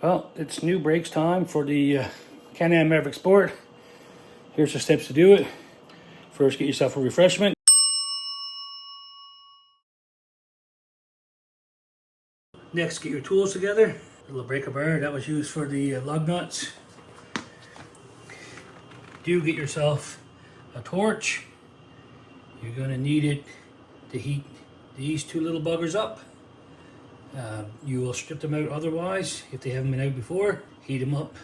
Well, it's new brakes time for the CanAm Maverick Sport. Here's the steps to do it. First, get yourself a refreshment. Next, get your tools together. A little breaker bar that was used for the lug nuts. Do get yourself a torch. You're going to need it to heat these two little buggers up. You will strip them out otherwise if they haven't been out before. Heat them up.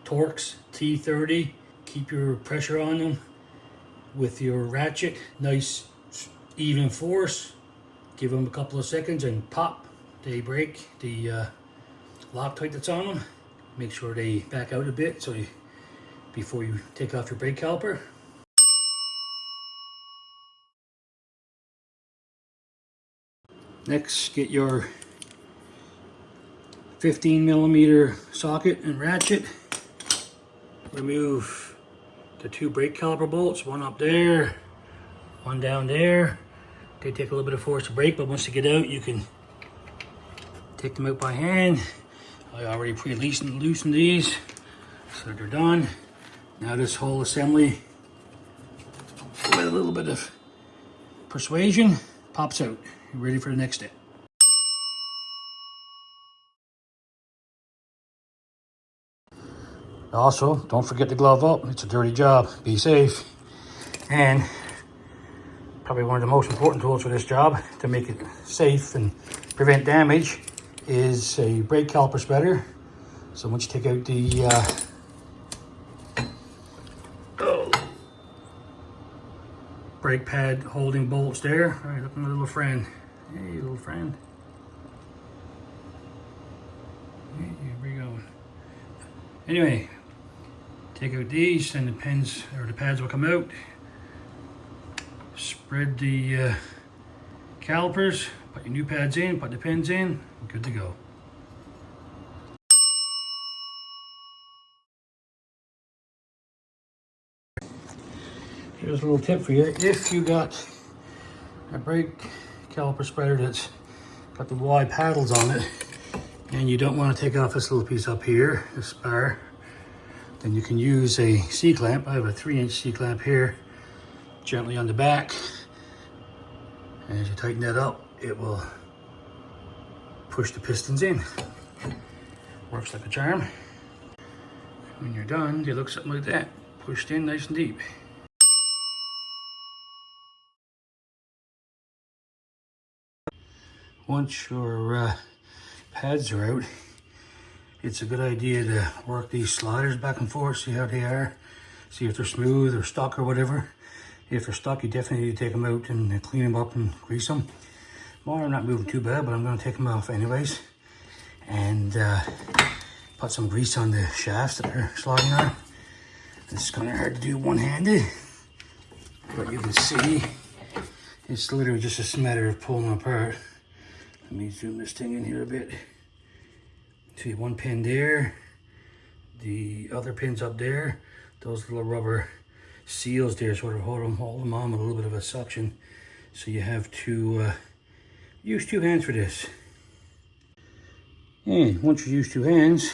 Torx T30. Keep your pressure on them with your ratchet. Nice even force. Give them a couple of seconds and pop. They break the Loctite that's on them. Make sure they back out a bit before you take off your brake caliper. Next, get your 15mm socket and ratchet. Remove the two brake caliper bolts, one up there, one down there. They take a little bit of force to brake, but once they get out, you can take them out by hand. I already pre-loosened these, so they're done. Now this whole assembly, with a little bit of persuasion, pops out. You're ready for the next step. Also, don't forget to glove up. It's a dirty job. Be safe. And probably one of the most important tools for this job to make it safe and prevent damage is a brake caliper spreader. So once you take out the brake pad holding bolts there. All right, look at my little friend. Hey, little friend. Hey, here we go. Anyway, take out these and the pins or the pads will come out. Spread the calipers, put your new pads in, put the pins in, good to go. Here's a little tip for you. If you got a brake caliper spreader that's got the wide paddles on it and you don't want to take off this little piece up here, this bar, then you can use a C-clamp. I have a 3-inch C-clamp here, gently on the back. And as you tighten that up, it will push the pistons in. Works like a charm. When you're done, they look something like that. Pushed in nice and deep. Once your pads are out, it's a good idea to work these sliders back and forth, see how they are, see if they're smooth or stuck or whatever. If they're stuck, you definitely need to take them out and clean them up and grease them. Well, I'm not moving too bad, but I'm going to take them off anyways. And put some grease on the shafts that are sliding on. It's kind of hard to do one-handed, but you can see it's literally just a matter of pulling them apart. Let me zoom this thing in here a bit. See, one pin there, the other pins up there, those little rubber seals there sort of hold them on with a little bit of a suction. So you have to use two hands for this. And once you use two hands,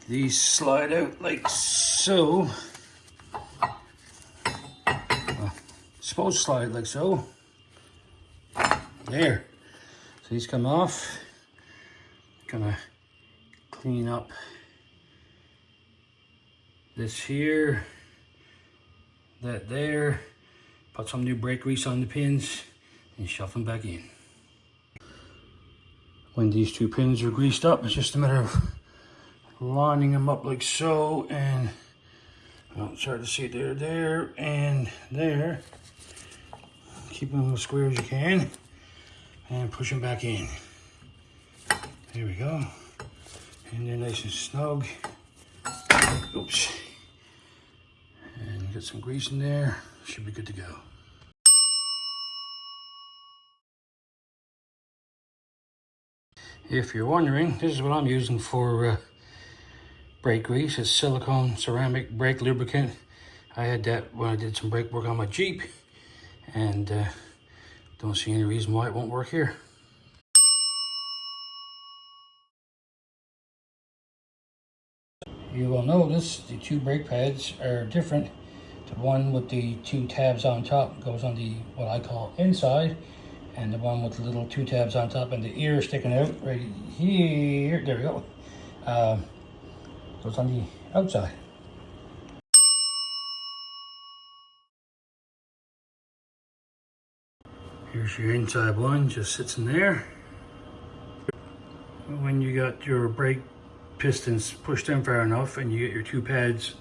these slide out like so. Well, supposed to slide like so. There. So these come off. Gonna clean up this here, that there, put some new brake grease on the pins and shove them back in. When these two pins are greased up, it's just a matter of lining them up like so, and well, it's hard to see there and there. Keep them as square as you can and push them back in. There we go. And they're nice and snug. Oops. And get some grease in there. Should be good to go. If you're wondering, this is what I'm using for brake grease. It's silicone ceramic brake lubricant. I had that when I did some brake work on my Jeep, and don't see any reason why it won't work here. You will notice the two brake pads are different. The one with the two tabs on top goes on the, what I call inside, and the one with the little two tabs on top and the ear sticking out right here, there we go, goes on the outside. Here's your inside one, just sits in there. When you got your brake pistons pushed in far enough and you get your two pads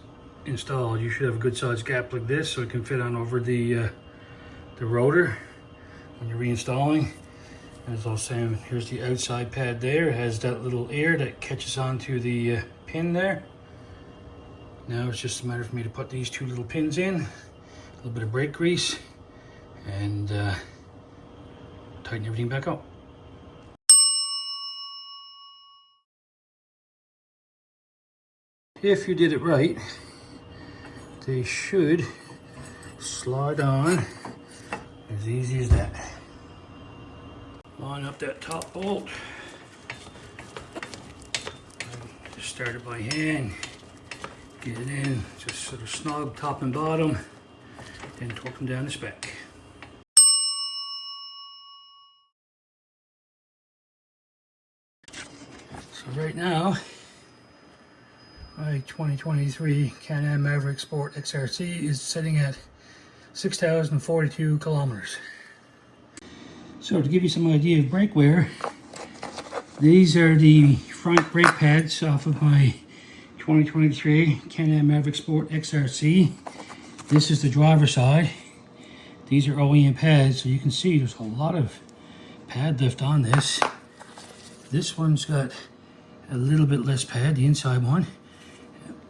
installed, you should have a good sized gap like this so it can fit on over the rotor when you're reinstalling. And as I was saying, here's the outside pad there. It has that little ear that catches onto the pin there. Now it's just a matter for me to put these two little pins in, a little bit of brake grease, and tighten everything back up. If you did it right, they should slide on as easy as that. Line up that top bolt. Just start it by hand. Get it in, just sort of snug top and bottom, then torque them down to spec. So right now, my 2023 CanAm Maverick Sport XRC is sitting at 6,042 kilometers. So to give you some idea of brake wear, these are the front brake pads off of my 2023 CanAm Maverick Sport XRC. This is the driver's side. These are OEM pads, so you can see there's a lot of pad lift on this. This one's got a little bit less pad, the inside one,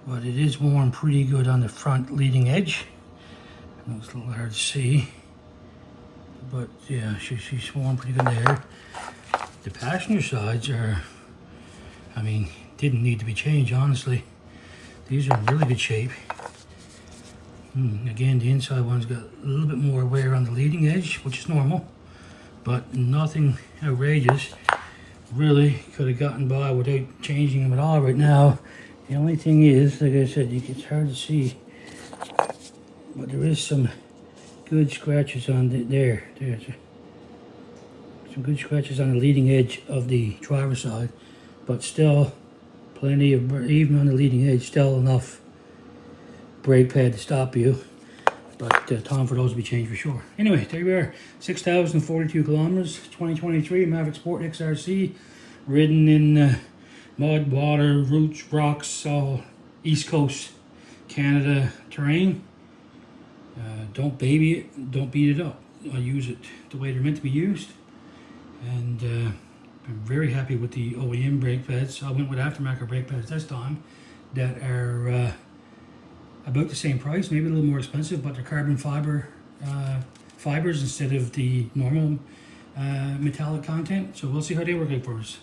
but it is worn pretty good on the front leading edge. It's a little hard to see, but yeah, she's worn pretty good there. The passenger sides are, I mean, didn't need to be changed, honestly. These are in really good shape. Again, the inside one's got a little bit more wear on the leading edge, which is normal, but nothing outrageous. Really could have gotten by without changing them at all right now. The only thing is, like I said, it's hard to see, but there is some good scratches on there's some good scratches on the leading edge of the driver's side, but still plenty of, even on the leading edge, still enough brake pad to stop you. But time for those to be changed for sure. Anyway, there we are, 6,042 kilometers, 2023 Maverick Sport XRC, ridden in mud, water, roots, rocks, all East Coast Canada terrain. Don't baby it, don't beat it up. I use it the way they're meant to be used. And I'm very happy with the OEM brake pads. I went with aftermarket brake pads this time that are about the same price, maybe a little more expensive, but they're carbon fiber fibers instead of the normal metallic content. So we'll see how they work out for us.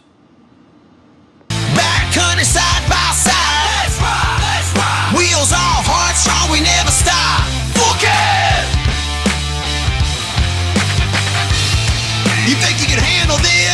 Back country side by side. Let's ride, let's ride. Wheels off, hard strong, we never stop. Fuck it! You think you can handle this?